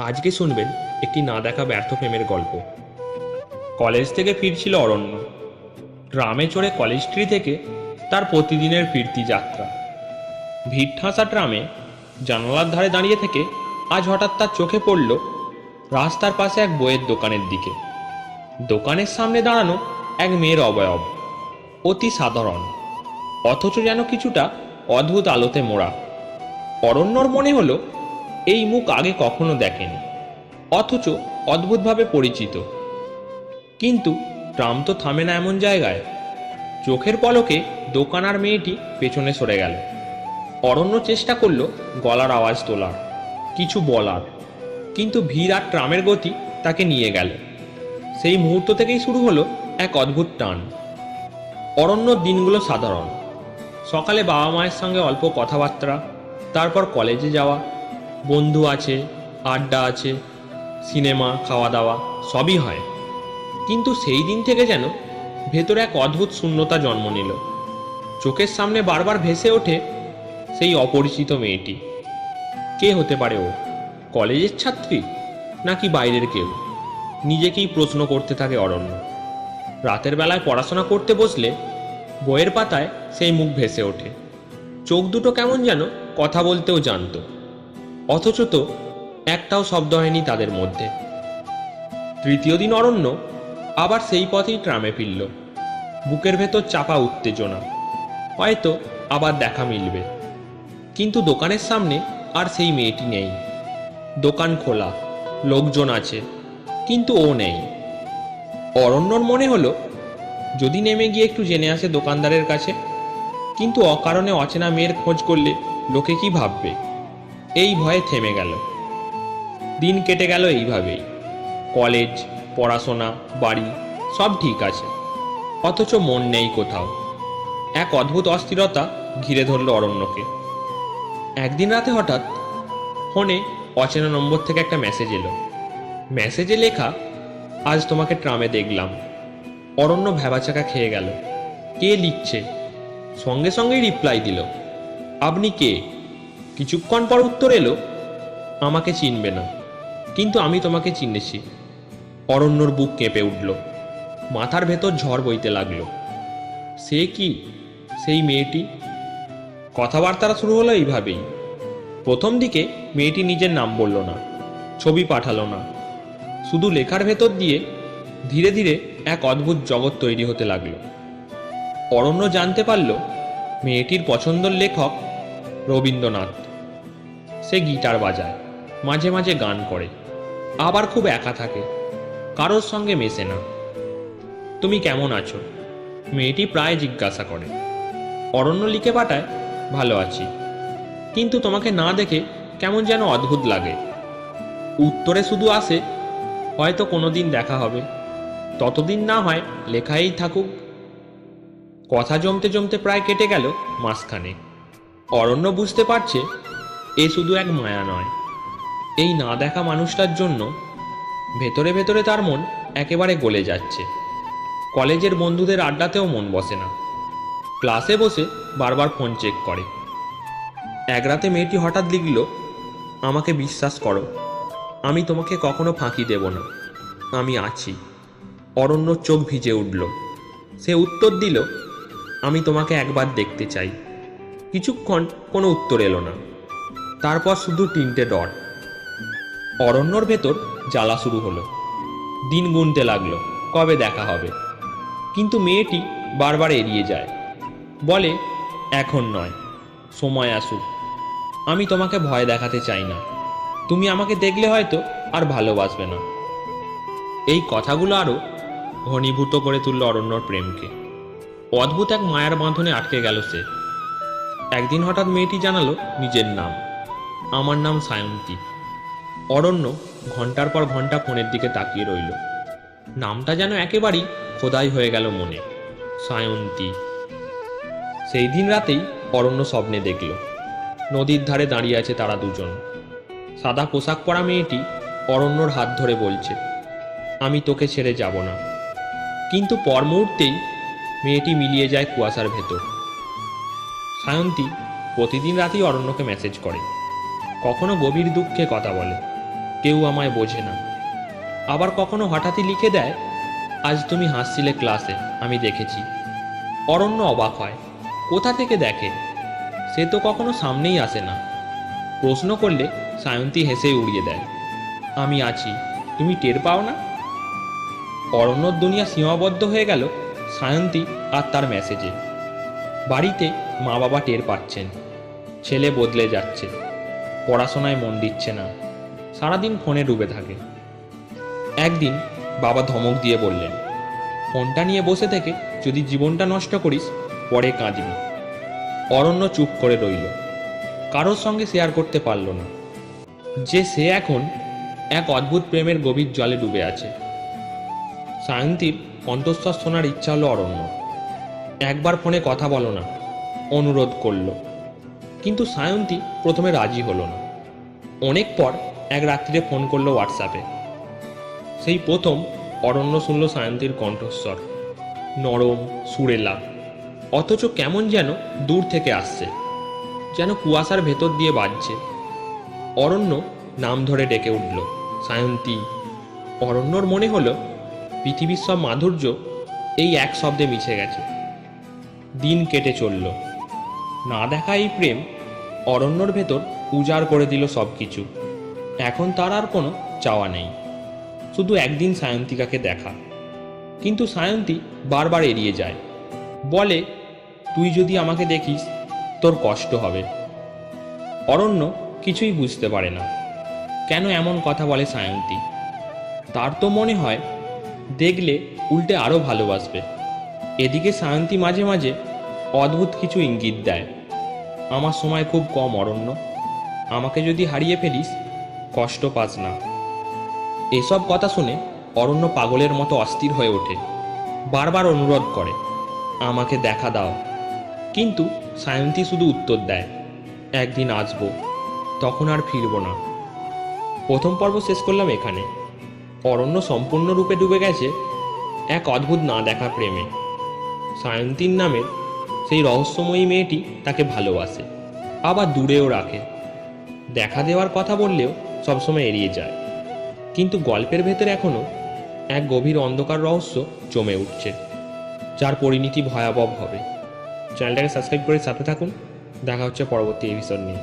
আজকে শুনবেন একটি না দেখা ব্যর্থ প্রেমের গল্প। কলেজ থেকে ফিরছিল অরণ্য। ট্রামে চড়ে কলেজ স্ট্রিট থেকে তার প্রতিদিনের ফিরতি যাত্রা। ভিড় ঠাসা ট্রামে জানালার ধারে দাঁড়িয়ে থেকে আজ হঠাৎ তার চোখে পড়ল রাস্তার পাশে এক বইয়ের দোকানের দিকে। দোকানের সামনে দাঁড়ানো এক মেয়ের অবয়ব, অতি সাধারণ, অথচ যেন কিছুটা অদ্ভুত আলোতে মোড়া। অরণ্যর মনে হলো এই মুখ আগে কখনো দেখেনি, অথচ অদ্ভুতভাবে পরিচিত। কিন্তু ট্রাম তো থামে না এমন জায়গায়। চোখের পলকে দোকান আর মেয়েটি পেছনে সরে গেল। অরণ্য চেষ্টা করলো গলার আওয়াজ তোলার, কিছু বলার, কিন্তু ভিড় আর ট্রামের গতি তাকে নিয়ে গেল। সেই মুহূর্ত থেকেই শুরু হলো এক অদ্ভুত টান। অরণ্যর দিনগুলো সাধারণ। সকালে বাবা মায়ের সঙ্গে অল্প কথাবার্তা, তারপর কলেজে যাওয়া, বন্ধু আছে, আড্ডা আছে, সিনেমা, খাওয়া দাওয়া সবই হয়। কিন্তু সেই দিন থেকে যেন ভেতরে এক অদ্ভুত শূন্যতা জন্ম নিল। চোখের সামনে বারবার ভেসে ওঠে সেই অপরিচিত মেয়েটি। কে হতে পারে ও? কলেজের ছাত্রী নাকি বাইরের কেউ? নিজেকেই প্রশ্ন করতে থাকে অরণ্য। রাতের বেলায় পড়াশোনা করতে বসলে বইয়ের পাতায় সেই মুখ ভেসে ওঠে। চোখ দুটো কেমন যেন কথা বলতেও জানতো, অথচ তো একটাও শব্দ হয়নি তাদের মধ্যে। তৃতীয় দিন অরণ্য আবার সেই পথেই ট্রামে ফিরল। বুকের ভেতর চাপা উত্তেজনা, হয়তো আবার দেখা মিলবে। কিন্তু দোকানের সামনে আর সেই মেয়েটি নেই। দোকান খোলা, লোকজন আছে, কিন্তু ও নেই। অরণ্যর মনে হলো যদি নেমে গিয়ে একটু জেনে আসে দোকানদারের কাছে, কিন্তু অকারণে অচেনা মেয়ের খোঁজ করলে লোকে কি ভাববে, এই ভয়ে থেমে গেল। দিন কেটে গেল এইভাবেই। কলেজ, পড়াশোনা, বাড়ি সব ঠিক আছে, অথচ মন নেই কোথাও। এক অদ্ভুত অস্থিরতা ঘিরে ধরল অরণ্যকে। একদিন রাতে হঠাৎ ফোনে অচেনা নম্বর থেকে একটা মেসেজ এলো। মেসেজে লেখা, আজ তোমাকে ট্রামে দেখলাম। অরণ্য ভ্যাবাচাকা খেয়ে গেল। কে লিখছে? সঙ্গে সঙ্গেই রিপ্লাই দিল, আপনি কে? কিছুক্ষণ পর উত্তর এলো, আমাকে চিনবে না, কিন্তু আমি তোমাকে চিনেছি। অরণ্যর বুক কেঁপে উঠল, মাথার ভেতর ঝড় বইতে লাগলো। সে কি সেই মেয়েটি? কথাবার্তা শুরু হলো এইভাবেই। প্রথম দিকে মেয়েটি নিজের নাম বলল না, ছবি পাঠালো না, শুধু লেখার ভেতর দিয়ে ধীরে ধীরে এক অদ্ভুত জগৎ তৈরি হতে লাগলো। অরণ্য জানতে পারল মেয়েটির পছন্দের লেখক রবীন্দ্রনাথ। সে গিটার বাজায়, মাঝে মাঝে গান করে, আবার খুব একা থাকে, কারোর সঙ্গে মেশে না। তুমি কেমন আছো? মেয়েটি প্রায় জিজ্ঞাসা করে। অরণ্য লিখে পাঠায়, ভালো আছি, কিন্তু তোমাকে না দেখে কেমন যেন অদ্ভুত লাগে। উত্তরে শুধু আসে, হয়তো কোনোদিন দেখা হবে, ততদিন না হয় লেখাই থাকুক। কথা জমতে জমতে প্রায় কেটে গেল মাসখানেক। অরণ্য বুঝতে পারছে এ শুধু এক মায়া নয়। এই না দেখা মানুষটার জন্য ভেতরে ভেতরে তার মন একেবারে গলে যাচ্ছে। কলেজের বন্ধুদের আড্ডাতেও মন বসে না। ক্লাসে বসে বারবার ফোন চেক করে। এক রাতে মেয়েটি হঠাৎ লিখল, আমাকে বিশ্বাস করো, আমি তোমাকে কখনো ফাঁকি দেব না, আমি আছি। অরণ্যর চোখ ভিজে উঠল। সে উত্তর দিল, আমি তোমাকে একবার দেখতে চাই। কিছুক্ষণ কোনো উত্তর এলো না, তারপর শুধু 3টে ডট। অরণ্যর ভেতর জ্বালা শুরু হলো। দিন গুনতে লাগলো, কবে দেখা হবে। কিন্তু মেয়েটি বারবার এড়িয়ে যায়, বলে, এখন নয়, সময় আসুক। আমি তোমাকে ভয় দেখাতে চাই না, তুমি আমাকে দেখলে হয়তো আর ভালোবাসবে না। এই কথাগুলো আরও ঘনীভূত করে তুলল অরণ্যর প্রেমকে। অদ্ভুত এক মায়ার বাঁধনে আটকে গেল সে। একদিন হঠাৎ মেয়েটি জানালো নিজের নাম, আমার নাম সায়ন্তী। অরণ্য ঘন্টার পর ঘন্টা ফোনের দিকে তাকিয়ে রইল। নামটা যেন একেবারেই খোদাই হয়ে গেল মনে, সায়ন্তী। সেই দিন রাতেই অরণ্য স্বপ্নে দেখল নদীর ধারে দাঁড়িয়ে আছে তারা দুজন। সাদা পোশাক পরা মেয়েটি অরণ্যর হাত ধরে বলছে, আমি তোকে ছেড়ে যাব না। কিন্তু পর মুহূর্তেই মেয়েটি মিলিয়ে যায় কুয়াশার ভেতর। সায়ন্তী প্রতিদিন রাতেই অরণ্যকে মেসেজ করে, কখনো গভীর দুঃখে কথা বলে, কেউ আমায় বোঝে না। আবার কখনো হঠাৎই লিখে দেয়, আজ তুমি হাসছিলে ক্লাসে, আমি দেখেছি। অরণ্য অবাক হয়, কোথা থেকে দেখে? সে তো কখনো সামনেই আসে না। প্রশ্ন করলে সায়ন্তী হেসে উড়িয়ে দেয়, আমি আছি, তুমি টের পাও না? অরণ্যর দুনিয়া সীমাবদ্ধ হয়ে গেল সায়ন্তী আর তার মেসেজে। বাড়িতে মা বাবা টের পাচ্ছেন, ছেলে বদলে যাচ্ছে, পড়াশোনায় মন দিচ্ছে না, সারাদিন ফোনে ডুবে থাকে। একদিন বাবা ধমক দিয়ে বললেন, ফোনটা নিয়ে বসে থেকে যদি জীবনটা নষ্ট করিস, পরে কাঁদবি। অরণ্য চুপ করে রইল, কারোর সঙ্গে শেয়ার করতে পারল না যে সে এখন এক অদ্ভুত প্রেমের গভীর জলে ডুবে আছে। সায়ন্তীর কণ্ঠস্বর শোনার ইচ্ছা হলো অরণ্য। একবার ফোনে কথা বলো না, অনুরোধ করল। কিন্তু সায়ন্তী প্রথমে রাজি হলো না। অনেক পর এক রাত্রিরে ফোন করলো হোয়াটসঅ্যাপে। সেই প্রথম অরণ্য শুনল সায়ন্তীর কণ্ঠস্বর, নরম, সুরেলা, অথচ কেমন যেন দূর থেকে আসছে, যেন কুয়াশার ভেতর দিয়ে বাজছে। অরণ্য নাম ধরে ডেকে উঠল, সায়ন্তী। অরণ্যর মনে হলো পৃথিবীর সব মাধুর্য এই এক শব্দে মিশে গেছে। দিন কেটে চলল। না দেখা এই প্রেম অরণ্যর ভেতর উজাড় করে দিল সব কিছু। এখন তার আর কোনো চাওয়া নেই, শুধু একদিন সায়ন্তিকাকে দেখা। কিন্তু সায়ন্তী বারবার এড়িয়ে যায়, বলে, তুই যদি আমাকে দেখিস তোর কষ্ট হবে। অরণ্য কিছুই বুঝতে পারে না, কেন এমন কথা বলে সায়ন্তী। তার তো মনে হয় দেখলে উল্টে আরও ভালোবাসবে। এদিকে সায়ন্তী মাঝে মাঝে অদ্ভুত কিছু ইঙ্গিত দেয়, আমার সময় খুব কম অরণ্য, আমাকে যদি হারিয়ে ফেলিস কষ্ট পাস না। এসব কথা শুনে অরণ্য পাগলের মতো অস্থির হয়ে ওঠে, বারবার অনুরোধ করে, আমাকে দেখা দাও। কিন্তু সায়ন্তী শুধু উত্তর দেয়, একদিন আসবো, তখন আর ফিরব না। প্রথম পর্ব শেষ করলাম এখানে। অরণ্য সম্পূর্ণরূপে ডুবে গেছে এক অদ্ভুত না দেখা প্রেমে। সায়ন্তীর নামের সেই রহস্যময়ী মেয়েটি তাকে ভালোবাসে, আবার দূরেও রাখে। দেখা দেওয়ার কথা বললেও সবসময় এড়িয়ে যায়। কিন্তু গল্পের ভেতরে এখনও এক গভীর অন্ধকার রহস্য জমে উঠছে, যার পরিণতি ভয়াবহ হবে। চ্যানেলটাকে সাবস্ক্রাইব করে সাথে থাকুন। দেখা হচ্ছে পরবর্তী এপিসোড নিয়ে।